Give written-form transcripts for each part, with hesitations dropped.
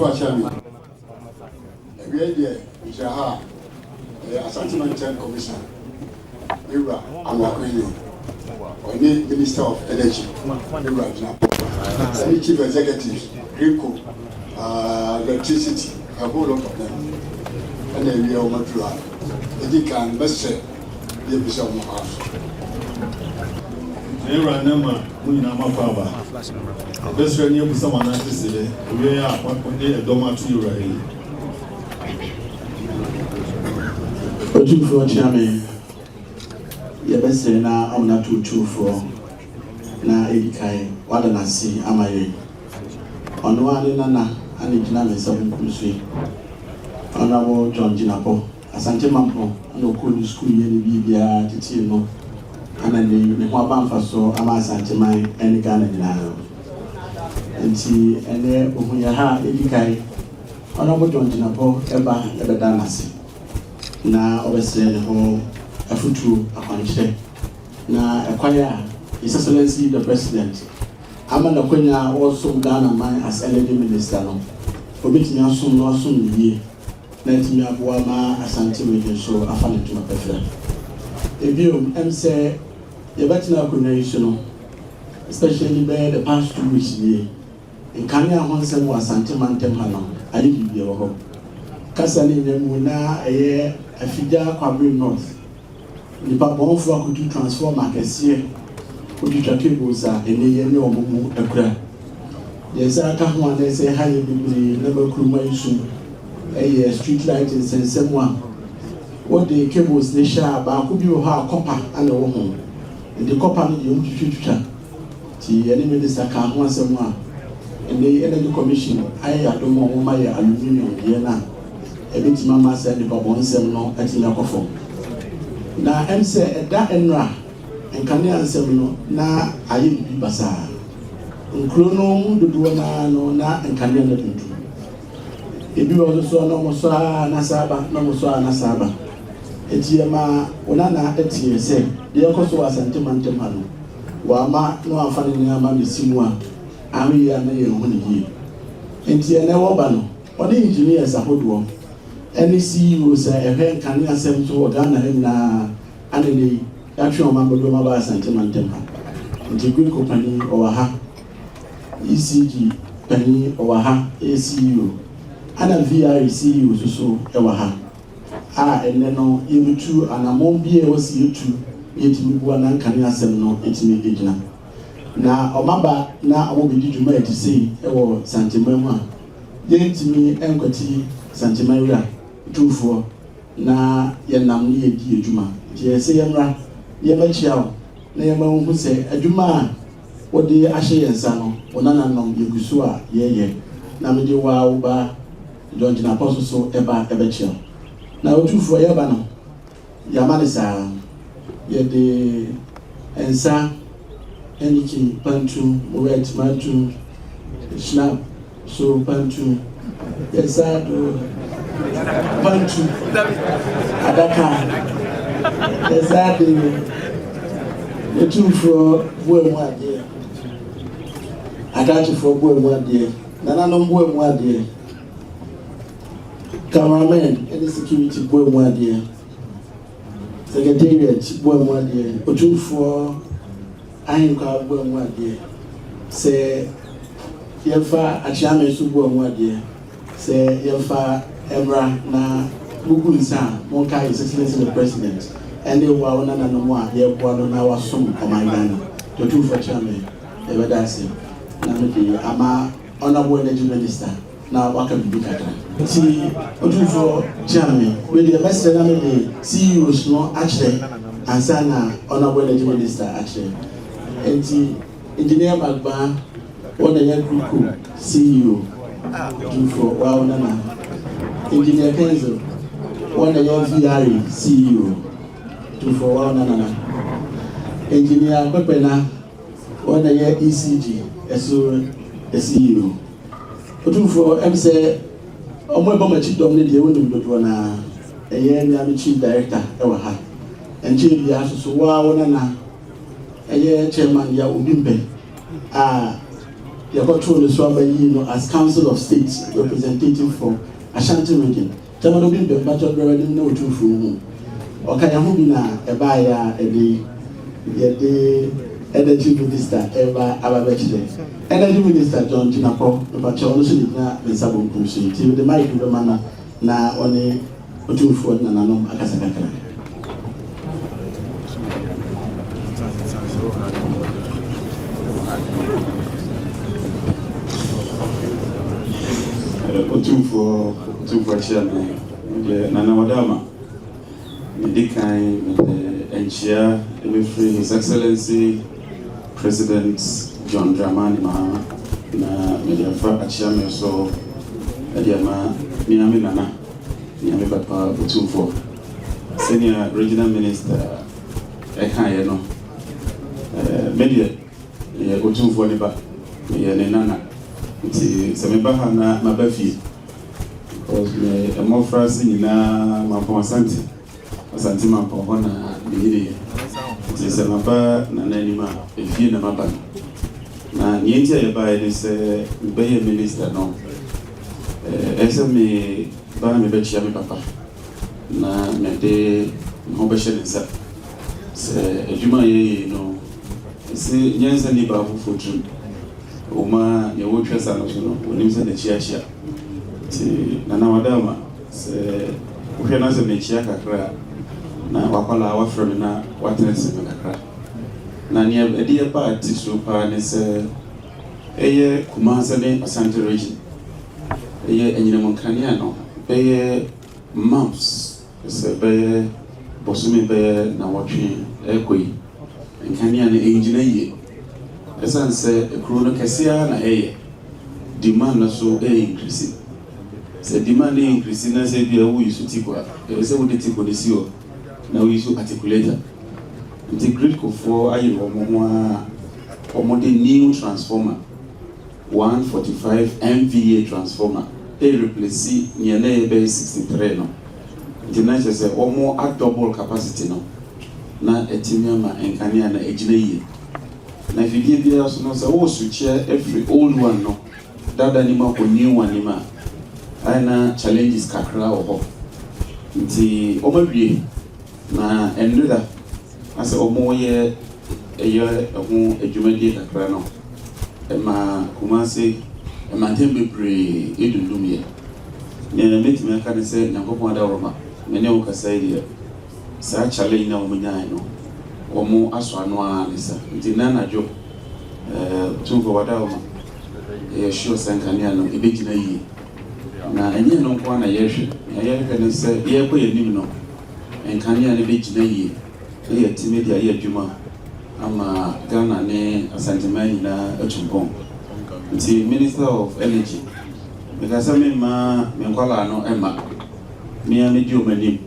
for Chami. We are here, Jaha, Asantehene Commission. Ira Amakwini, or Minister of Energy, Minister Jinapor, Chief Executive, Rico, Electricity, a whole lot of them. And then we are Matua. They can best say the Bishop of House. Ira Nama, Munamapa. Best friend, you someone else today. We are one day a doma to you, right? But you for Chami. Ya bese na amna tutufu na edikai wada na si amaye ono ani nana ani gina me sabu kumsui Honorable John Jinapor asante mampo no ko ni school ye ni bibia titi no ana ne ho abamfa so ama asante man eni Ghana gina enti ene ohun ya ha edikai Honorable John Jinapor eba ebeda na si na obese ne ho afutu akwanche na ekwaya His Excellency the President amana kwenya also Ghana man as energy minister no obetimi asum no asum yie na etimi aboa ma Asantehene so afane tuma pefra ebio say ye betina akonnwa no especially by the past 2 weeks yie nkane ahonsem wa Asantehene ha no ayi bibie wo ho kasa ni nyamu na eye afija kwabre north ni pa bon fo akutu transformer kese okutu cables a ene ye ne omumu akura yesa ka ho ane se ha ye bibiri na makuruma isu eye street light nsensem a what the cables ne sha ba ko bi ho a copper ana wo ho the copper no ye mutututwa ti ene minister ka ho asem a ene energy commission ayi adomo wo ma ye aluminium ye na ebiti mama se ni pa bon nsem no ati na kofo na MC eda enra enkane ansem no na aye bi basa nkro no dodo na no na enkane na tuntu ebi wo so no mo so na saba no mo so na saba etiema ona na etie se de yakoso Asantehene ha no wa ma no amfane ni ama mesimu a ami ya na ye ho ne yi entie na wo ba no oni engineers ahodo any CEO say a pen can asem to Ghana na anele action man bodo ma ba Asantehene ha integrate company or ha ECG penny or ha ACU ana VR CEO so e wa ha enne no yemutu anamon bie wasi yetu yetimi bua na kan asem no etimi egina na omaba na omobidi djuma etisi e wo Asantehene ha yetimi enkwati Asantehene ra tufo na yenam ni edi adwuma je se yemra yemachia na yemahu se adwuma wode ahye yensa no onana nom yegusu a yeye na mede wa wo ba John Jinapor so eba ebechia na otufo yeba no yamane sa yede ensa eniki pantu wet mantu snap so pantu yensa do pantu adaka ezade etufo buemu ade adachifo buemu ade nananom buemu ade cameraman and security buemu ade secretariat buemu ade otufo ahinka buemu ade se yefa achame su buemu ade se yefa Emra na Bugunsa, Monka His Excellency the President, and they were on another one, they were on our sum of my Ghana, the two for Chairman, Evadasi, Namiki, Ama, Honorable Energy Minister, now Waka Bibikata. See, two for Chairman, with the best Namiki, CEOs no actually, and Sana, Honorable Energy Minister actually, and the Engineer Bagba, one of the group CEO, two for Wawanana. Engineer Kenzo, one of your VR CEO, 241. Engineer Pepena, one of your ECG, a CEO. 2for MC, Omweboma Chief Dominic, the window to one, a year Chief Director, Ewaha, and Chief Yasu, one a year Chairman Yaubimbe. you got through the Swamba as Council of States representative for Ashanti region. Jamano bin the battle already know two from okay, I hope na a buyer a day energy minister ever ababechide. Energy minister John Jinapor, but you also did not be sabon kumsi. The mic the manner na only two for Nanano Akasaka. Two for chairman, Nana Wadama, Medikai, Enchia, His Excellency President John Dramani Mahama, Mediafa Achame, so Adiama, Miami Nana, Miami Papa, two for Senior Regional Minister Ekayeno, Media, two for the back, Nana. Sameba na mabafi because me more phrase ni na mampo asante mampo hona bihiri samaba na nanima efie na maba na nientia ya ba ile se be minister no ese me ba me be chia me papa na me de mo be shele sa se ejuma ye no se nyenza ni ba fu fotu Uma ya wotra sana no onimse na chiachia ti Nana Wadama se uhwe na se mechia kakra na wakwala awafrem na watense kakra na ne edi e pa ati so pa ne se eye Kumase ne Asante region eye enyinam nkania no eye maps se be bosumi be na watwe ekoi nkania ne enjina ye esan se ekro no kesia na demand na so increase se demand increase na se bia wo yisu tikwa se wo de tikwa de sio na wo yisu articulator integrate ko for ayi omo de new transformer 145 MVA transformer replace near na be 63 no the nice say omo at double capacity no na etimia ma enkania na ejina yi na fidie bia so no say wo switch every old one no dada ni ma ko new one ni ma aina challenges kakra ho nti omawie na enreda ase omo ye eyo ehun adwumadie kakra no ema Kumase ema tembe pre edundum ye ne metime aka ne se Nyankopon ada roma mene wo kasai dia sa challenge na omo nyae no omo aso ano a ne sa nti na najo tungo wada omo sure sankania no ebegina yi na enye no kwa na yehwe ne se ye ko yenim no enkania ne begina yi ye timedia ye adwuma ama Ghana ne Asantehene na etumpon nti Minister of Energy because me ma me kwala no ema me ame di omanim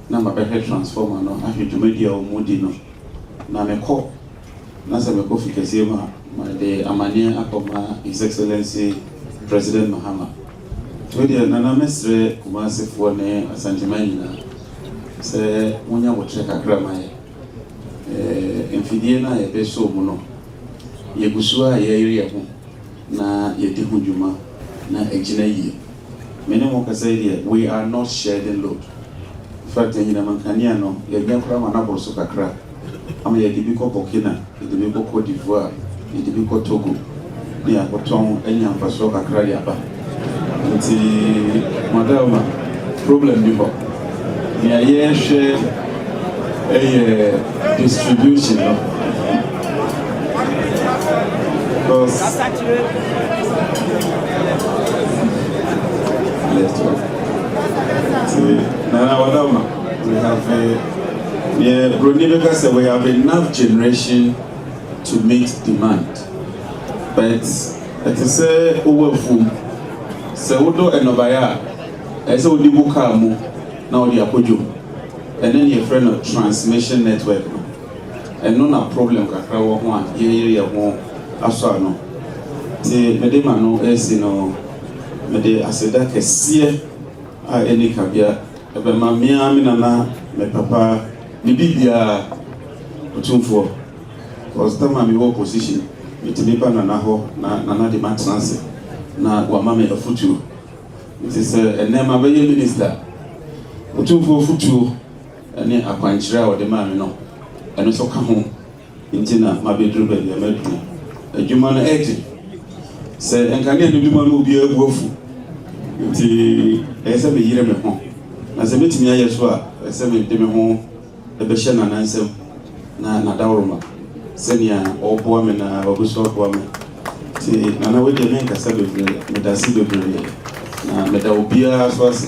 na ma be transformer no ahwedumadia o modi no na me ko na se me ko fikasie ma de amane akoma His Excellency President Mahama to dia na mesre Kumase fo ne Asantehene na se munya wo cheka kramaye enfidie na ye so mu no ye gusua ye area ho na ye de huduma na ejina yi mene mo kasa dia we are not sharing load fact nyina mankania no ye nyakra ma na borso kakra ama ye de bi ko Burkina ye de bi ko Cote d'Ivoire ye de bi ko Togo ni akoton enya mpaso kakra ya ba nti madama problem bi ho ni aye share distribution no because Nana Wadama, we have we have enough generation to meet demand, but it is overfull. So we do enobaya, as we do kamu now the apojo, and then your friend of transmission network, and no problem kakra one ye one aswa no. See, medema no esi no mede aseda kese a eni kabia ebe ma mia mi nana me papa ni bibia otumfo cause time mi wo position metumi ba nana hɔ na nana de matena ase na wama me afutuo nti sɛ ɛnɛ ma bɛyɛ minister otumfuo futuo ɛne akwankyerɛ a wɔde maa me no ɛno nso ka ho nti na mabɛduru baabi a maduru adwuma no ɛgye sɛ nkanea no adwuma no obiara agu afu nti ɛyɛ sɛ meyere me ho na sɛ mɛtumi ayɛ so a ɛyɛ sɛ mede me ho ɛbɛhyɛ nanansɛm na nadaworoma sɛnea ɔboa me na ɔbɛso ɔboa me nti nana wodeɛ menkasa bebree medase bebree na meda obiara so ase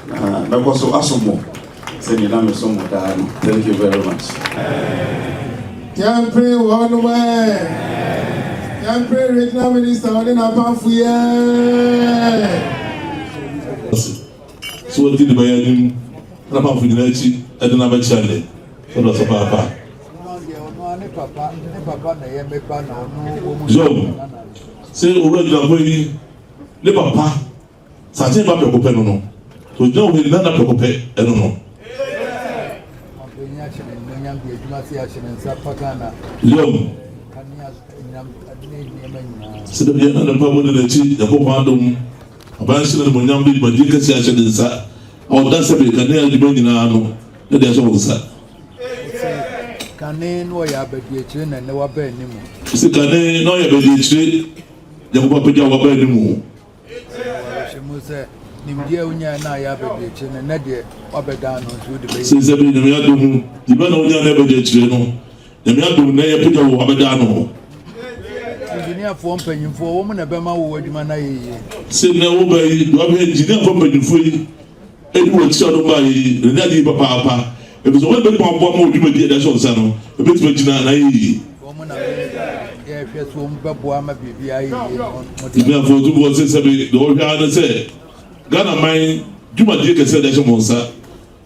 na mɛkɔ so asommɔ sɛnea na mesom mo daa no. Thank you very much. Yampre one way. Yampre regional minister ɔde na panfuye. So what did the bayan na panfuye na echi ɛde na bɛ chale. So do so papa. Yo. Say owura gba boyi le papa. Satin ba pe ko pe no. So jo we na pe ko pe eno no. Yo. Se de bien na pa mo de chi ya ko pa dum. Aba shi na mo nyam bi ba di ka si a che de sa. O da se be ka ne a di ba nyina no. E de so wo sa. Kane no ya bediechire na ne wa ba animu. Se kane no ya bediechire ya ko pa ja wa ba animu. Shemu se nimdia unya na ya bediechire na de wa ba da no so de be. Se bi ne ya dum di ba na unya na bediechire no. Ne me adum na ya pija wa ba da no. Engineer fo mpanyimfo wo mu na be ma wo adwuma na yeye. Se na wo ba yi do ba engineer fo mpanyimfo yi e di wo ti odum ba yi ne di papa. If it's one big one more, you may get that short son. A bit of Jina. Woman, yeah, just one Babuama BBI. For 2 voices, the old guy said, Ghana, my Juma Dick said that Monsa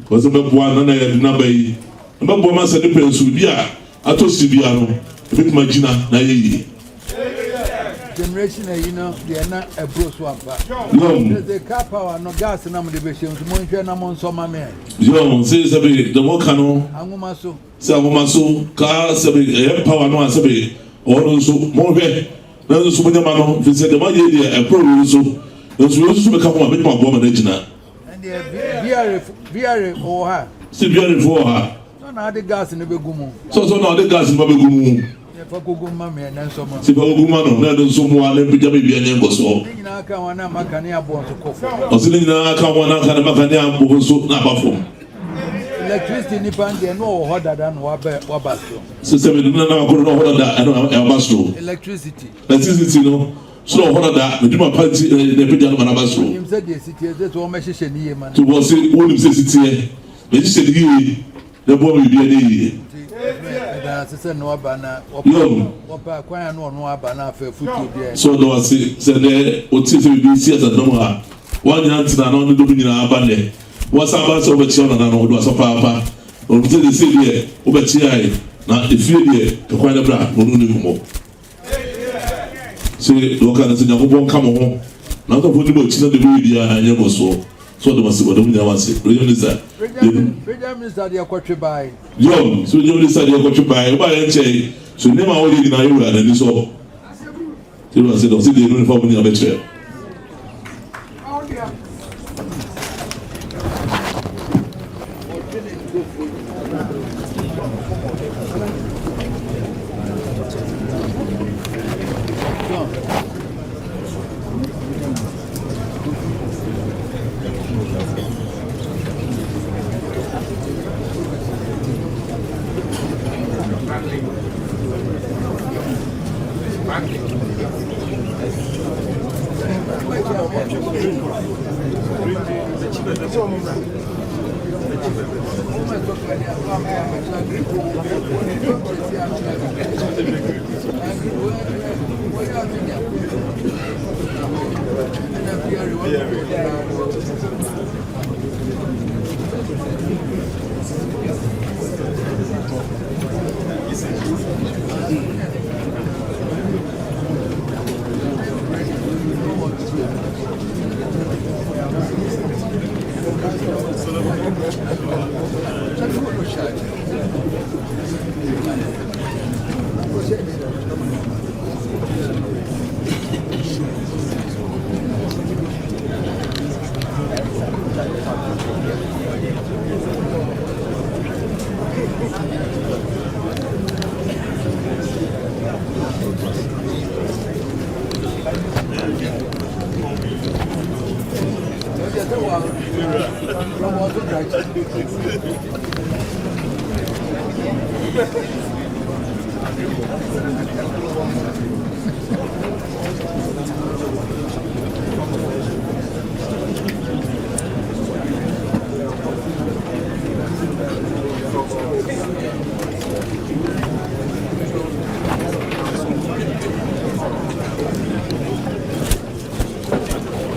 was a Babuana and I had number. And Babuama said the parents would be a Tosibiano, a bit my Jina. Generation, you know, they are not a bro swamp. The car power, no gas, and I'm the vision, Montreal, I'm on some man. John says the Mokano, Amumaso, Samaso, car, power, no answer, or also more bed. Now, the Superman, if said the money, a pro, so those will also become a bit more woman, Regina. And they are or her. Still very for her. So now the gas in the Begumu. So now the gas in Babagumu. Si Bagumano, not someone and Pijama be an embosso. I can't want to make any abort to coffee. Or sitting I can't want to make an so Napa. Electricity Nipan, they know harder than Wabasto. Sister, we don't know that. I don't have Basto. Electricity. Electricity, no. So, what that? We do my party, the Pijama Basto. You said the city, that's one message in here, man. To was it, what you say, they said, the boy will be a said no abana opa kwanya no abana fa futu bia so do ase said the otisi bi si asa dom ha one yant na no do nyina abane was about so be chiona na no do so papa o bi se say there o be chi ai na efie there to kwanya bra no no kumo se do ka na se nyako bon kamo ho na to fodi bo chi na de bi dia anya bo so do masi bodom nya wase Minister they are quite by yo so you decide you go to buy o ba yen che so name a woli na you na ni so you say don't see the uniform ni abetre